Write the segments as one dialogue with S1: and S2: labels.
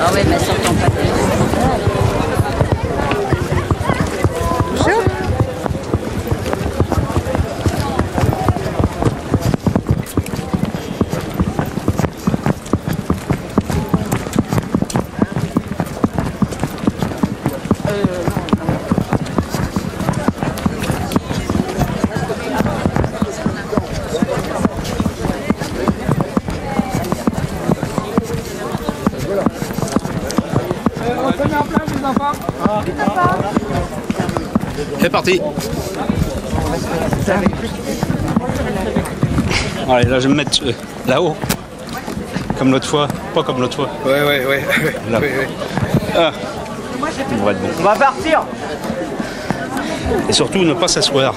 S1: Ah oui, mais sur ton papier.
S2: C'est parti. Allez, là je vais me mettre là-haut. Comme l'autre fois. Pas comme l'autre fois.
S3: Ouais.
S2: Là.
S3: Oui.
S2: Ah. Ça devrait être bon.
S3: On va partir.
S2: Et surtout ne pas s'asseoir.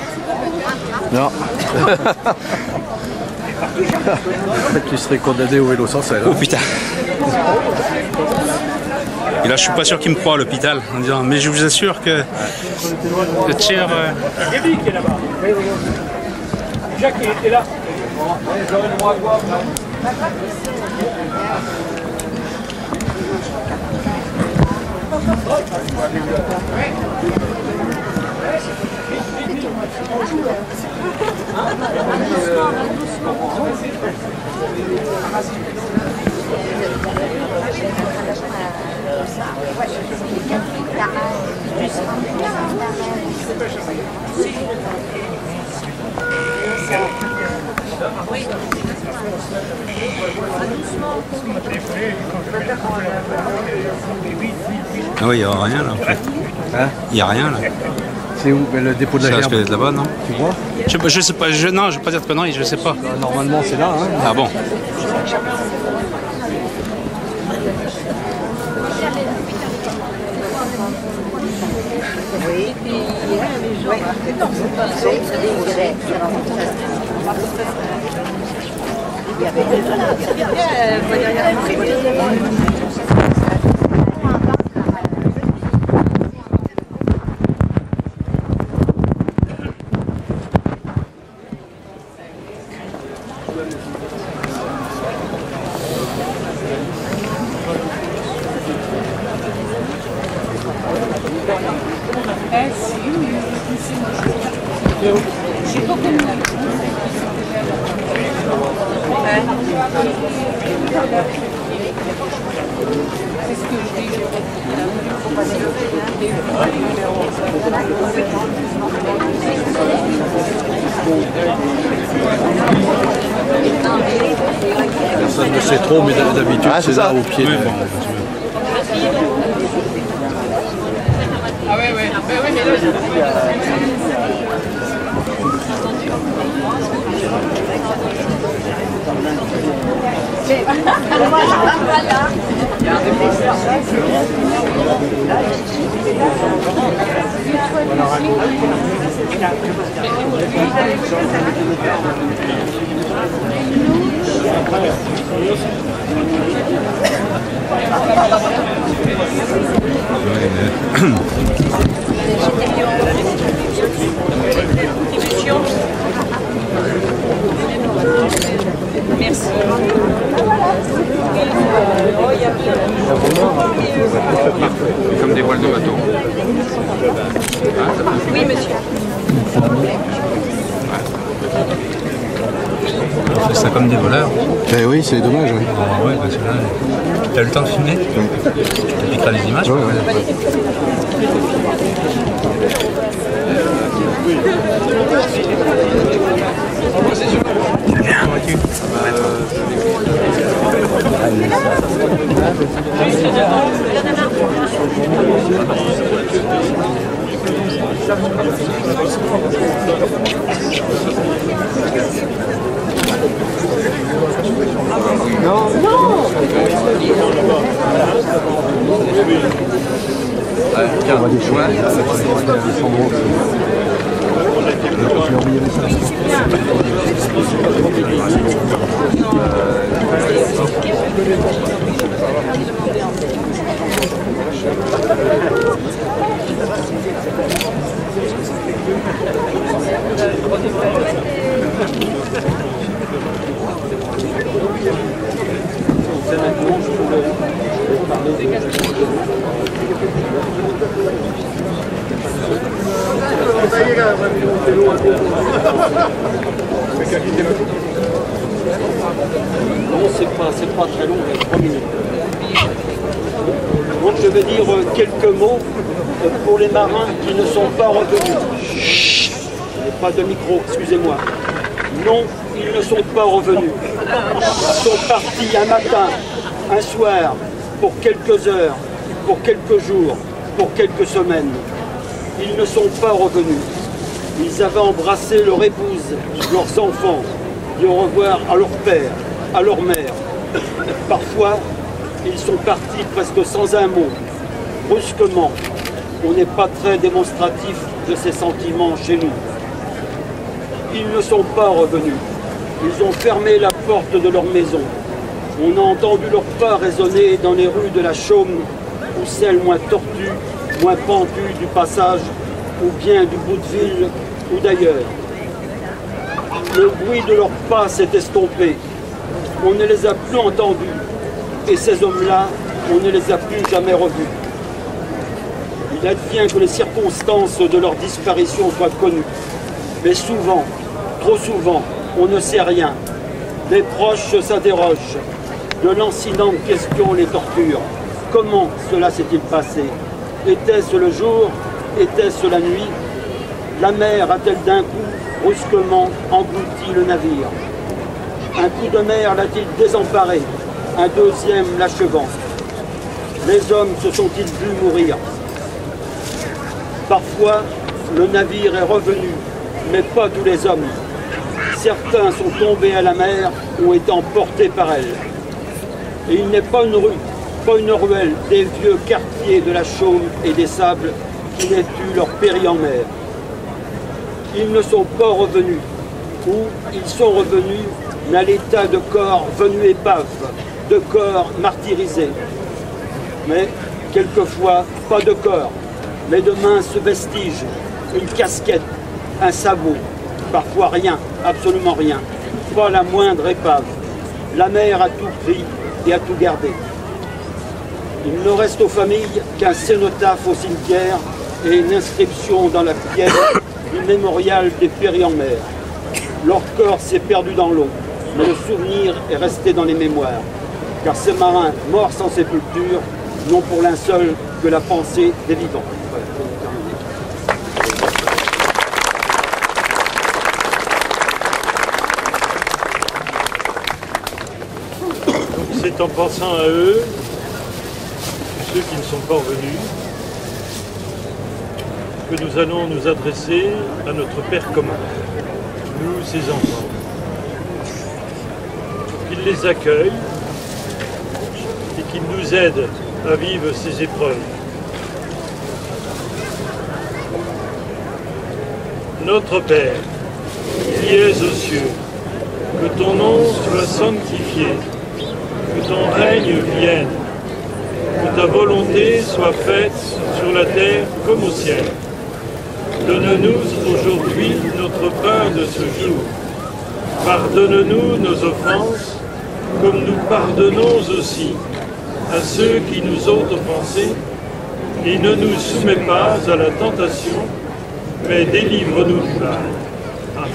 S3: Non. Tu serais condamné au vélo sans selle.
S2: Oh putain. Et là je suis pas sûr qu'il me croit à l'hôpital en disant mais je vous assure que le tiers...
S4: Gabi qui est là-bas. Jacques est là.
S2: Ah oui, il n'y a rien là en fait.
S3: Hein?
S2: Il n'y a rien là.
S3: C'est où? Le dépôt de la
S2: Ça risque
S3: gerbe.
S2: d'être là-bas, non?
S3: Tu vois?
S2: Je sais pas, non, je vais pas dire de conneries, je sais pas.
S3: Normalement c'est là. Hein?
S2: Ah bon?
S3: Personne ne sait trop, mais d'habitude c'est là au pied.
S2: Oui,
S3: de...
S2: bon.
S4: Ah ouais, mais là,
S1: Merci.
S2: Comme des voiles de bateau.
S1: Oui, monsieur.
S2: On fait ça comme des voleurs.
S3: Eh oui, c'est dommage. Ouais.
S2: Ah ouais, parce que là, t'as eu le temps de filmer? Tu piqueras les images?
S3: Ouais. Tiens, on va des choix.
S5: Non, c'est pas très long, 3 minutes. Donc je vais dire quelques mots pour les marins qui ne sont pas revenus. Je n'ai pas de micro, excusez-moi. Non, ils ne sont pas revenus. Ils sont partis un matin, un soir, pour quelques heures, pour quelques jours, pour quelques semaines. Ils ne sont pas revenus. Ils avaient embrassé leur épouse, leurs enfants, de revoir à leur père, à leur mère. Parfois, ils sont partis presque sans un mot, brusquement. On n'est pas très démonstratif de ces sentiments chez nous. Ils ne sont pas revenus. Ils ont fermé la porte de leur maison. On a entendu leurs pas résonner dans les rues de la Chaume, ou celles moins tortues, moins pentues du passage, ou bien du bout de ville, ou d'ailleurs. Le bruit de leurs pas s'est estompé. On ne les a plus entendus. Et ces hommes-là, on ne les a plus jamais revus. Il advient que les circonstances de leur disparition soient connues. Mais souvent, trop souvent, on ne sait rien. Les proches s'interrogent. De l'incident de question les tortures. Comment cela s'est-il passé? Était-ce le jour? Était-ce la nuit? La mer a-t-elle d'un coup, brusquement, englouti le navire? Un coup de mer l'a-t-il désemparé? Un deuxième l'achevant? Les hommes se sont-ils vus mourir? Parfois, le navire est revenu, mais pas tous les hommes. Certains sont tombés à la mer ou été emportés par elle. Et il n'est pas une rue, pas une ruelle des vieux quartiers de la Chaume et des Sables qui n'aient eu leur péri en mer. Ils ne sont pas revenus, ou ils sont revenus, mais à l'état de corps venus épave, de corps martyrisés. Mais quelquefois, pas de corps, mais de minces vestiges, une casquette, un sabot, parfois rien, absolument rien, pas la moindre épave. La mer a tout pris et a tout gardé. Il ne reste aux familles qu'un cénotaphe au cimetière et une inscription dans la pierre du mémorial des péris en mer. Leur corps s'est perdu dans l'eau, mais le souvenir est resté dans les mémoires, car ces marins morts sans sépulture n'ont pour linceul que la pensée des vivants. Voilà,
S6: c'est en pensant à eux, ceux qui ne sont pas revenus, que nous allons nous adresser à notre Père commun, nous, ses enfants, qu'il les accueille et qu'il nous aide à vivre ces épreuves. Notre Père, qui es aux cieux, que ton nom soit sanctifié, que ton règne vienne, que ta volonté soit faite sur la terre comme au ciel. Donne-nous aujourd'hui notre pain de ce jour. Pardonne-nous nos offenses, comme nous pardonnons aussi à ceux qui nous ont offensés, et ne nous soumets pas à la tentation, mais délivre-nous du mal. Amen.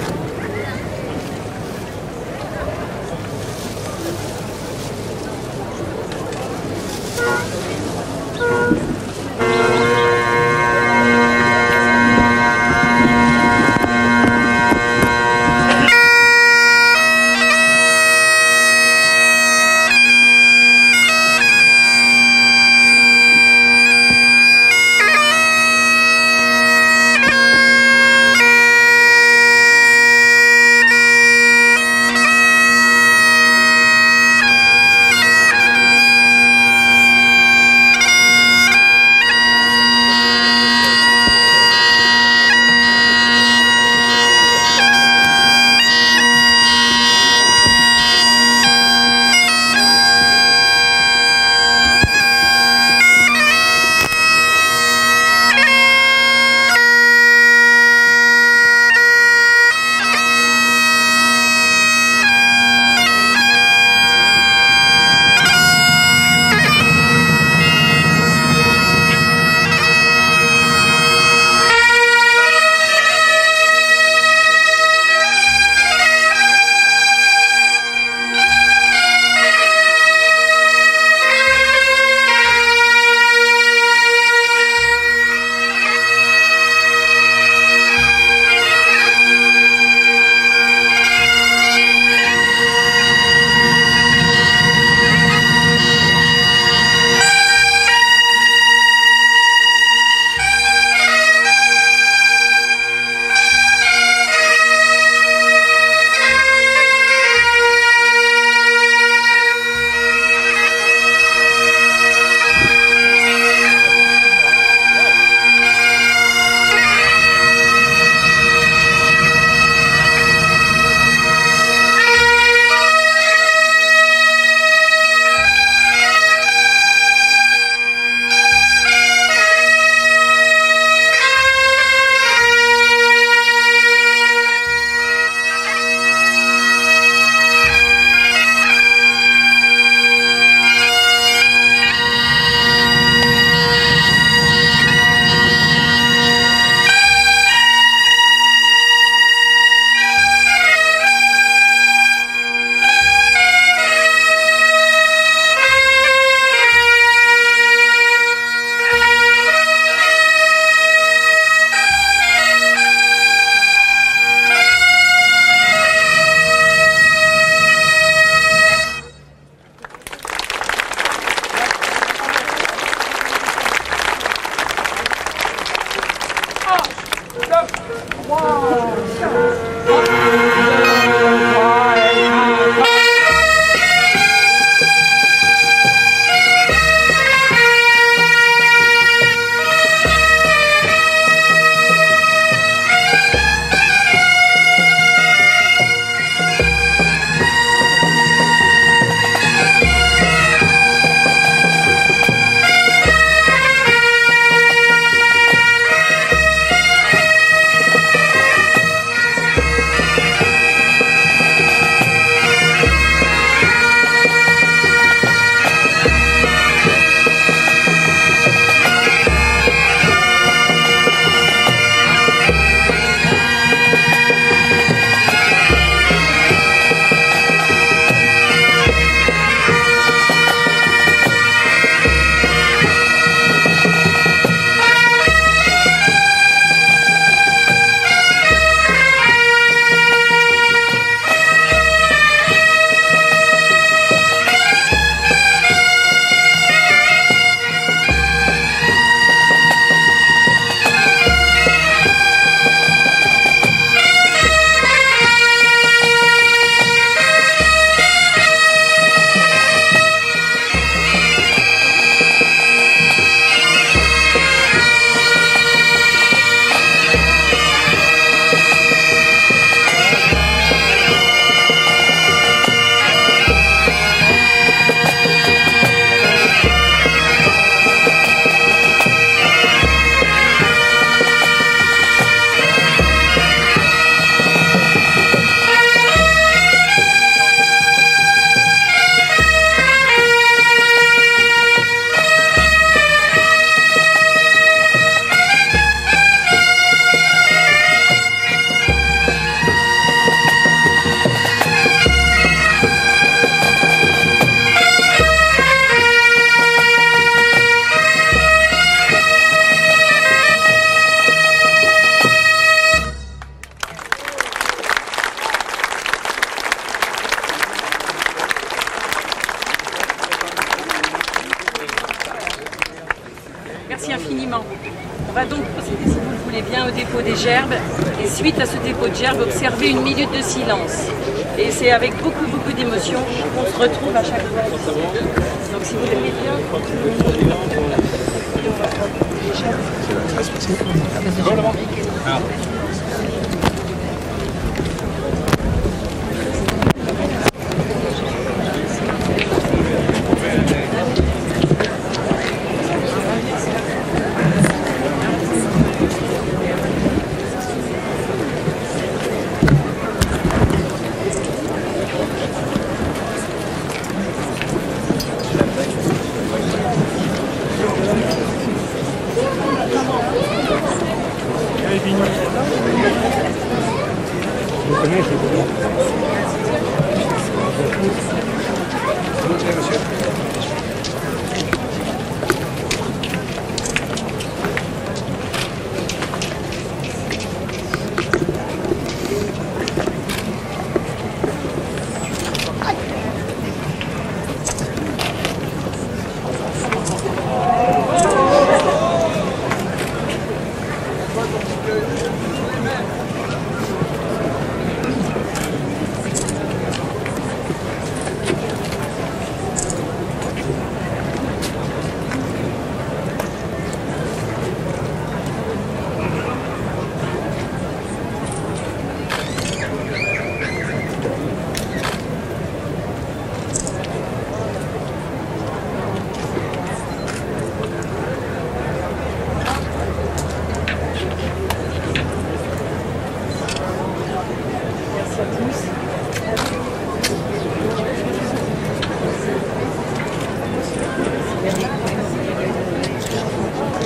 S1: On va donc procéder, si vous le voulez bien, au dépôt des gerbes. Et suite à ce dépôt de gerbes, observer une minute de silence. Et c'est avec beaucoup d'émotion qu'on se retrouve à chaque fois. Donc si vous l'aimez bien...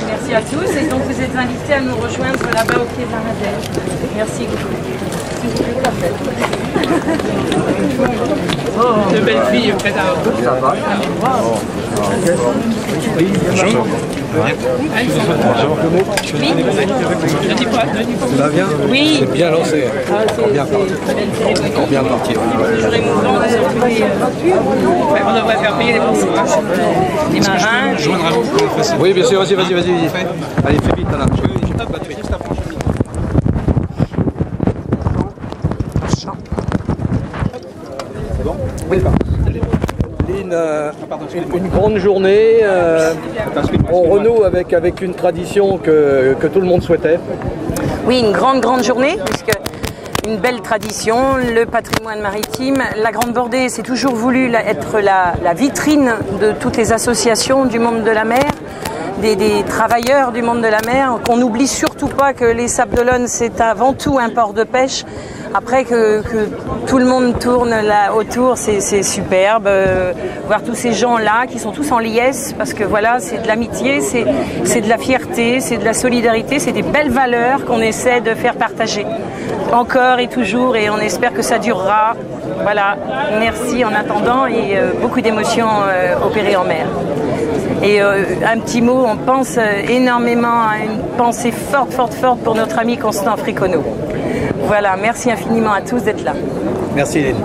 S1: Merci à tous et donc vous êtes invités à nous rejoindre là-bas au pied de la Madeleine. Merci beaucoup.
S4: De belles filles près d'un.
S3: Ça va bien?
S1: Oui.
S3: C'est bien lancé. Encore bien parti. Encore bien parti.
S1: Toujours émouvant de se retrouver. On devrait faire payer les pourcentages. Les marins.
S3: Oui, bien sûr, vas-y. Allez, fais vite, Alain. Une grande journée, on renoue avec une tradition que tout le monde souhaitait.
S1: Oui, une grande journée, puisque une belle tradition, le patrimoine maritime. La Grande Bordée, c'est toujours voulu être la vitrine de toutes les associations du monde de la mer, des travailleurs du monde de la mer. Qu'on n'oublie surtout pas que les Sables d'Olonne, c'est avant tout un port de pêche. Après que tout le monde tourne là autour, c'est superbe. Voir tous ces gens-là qui sont tous en liesse, parce que voilà, c'est de l'amitié, c'est de la fierté, c'est de la solidarité, c'est des belles valeurs qu'on essaie de faire partager. Encore et toujours, et on espère que ça durera. Voilà, merci en attendant et beaucoup d'émotions opérées en mer. Et un petit mot, on pense énormément à une pensée forte pour notre ami Constant Fricono. Voilà, merci infiniment à tous d'être là.
S3: Merci Hélène.